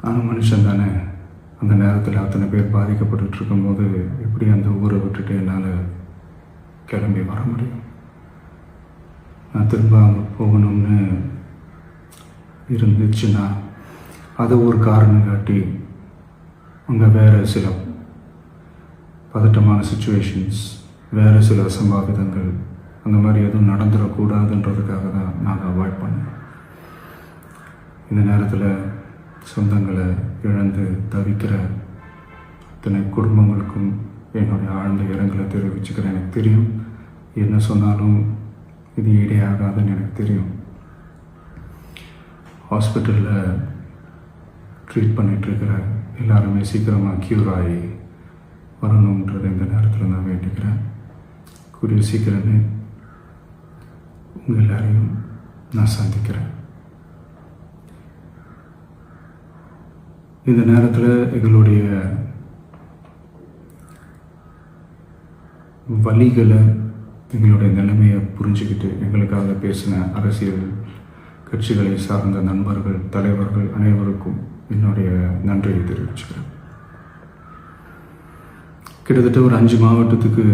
நானும் மனுஷன் தானே. அந்த நேரத்தில் அத்தனை பேர் பாதிக்கப்பட்டு இருக்கும்போது எப்படி அந்த ஊரை விட்டுட்டு என்னால் கிளம்பி வர முடியும்? நான் திரும்ப அங்கே போகணும்னு இருந்துச்சுன்னா அதை ஒரு காரணம் காட்டி அங்கே வேறு சில பதட்டமான சுச்சுவேஷன்ஸ், வேறு சில அசம்பாவிதங்கள் அந்த மாதிரி எதுவும் நடந்துடக்கூடாதுன்றதுக்காக தான் நான் அவாய்ட் பண்ணேன். இந்த நேரத்தில் சொந்தங்களை இழந்து தவிக்கிற அத்தனை குடும்பங்களுக்கும் என்னுடைய ஆழ்ந்த இரங்கலை தெரிவிச்சுக்கிறேன். எனக்கு தெரியும், என்ன சொன்னாலும் இது ஈடேயாகாதுன்னு எனக்கு தெரியும். ஹாஸ்பிட்டலில் ட்ரீட் பண்ணிகிட்ருக்கிற எல்லாருமே சீக்கிரமாக க்யூர் ஆகி வரணுன்றதை இந்த நேரத்தில் நான் வேண்டிக்கிறேன். கூடிய சீக்கிரமே உங்கள் எல்லாரையும் நான் சந்திக்கிறேன். இந்த நேரத்தில் எங்களுடைய வலிகளை, எங்களுடைய நிலைமையை புரிஞ்சுக்கிட்டு எங்களுக்காக பேசின அரசியல் கட்சிகளை சார்ந்த நண்பர்கள், தலைவர்கள் அனைவருக்கும் என்னுடைய நன்றியை தெரிவிச்சுக்கிறேன். கிட்டத்தட்ட ஒரு 5 மாவட்டத்துக்கு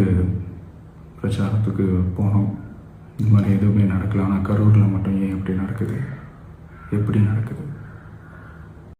பிரச்சாரத்துக்கு போனோம். இந்த மாதிரி எதுவுமே நடக்கல. ஆனால் கரூரில் மட்டும் ஏன் எப்படி நடக்குது?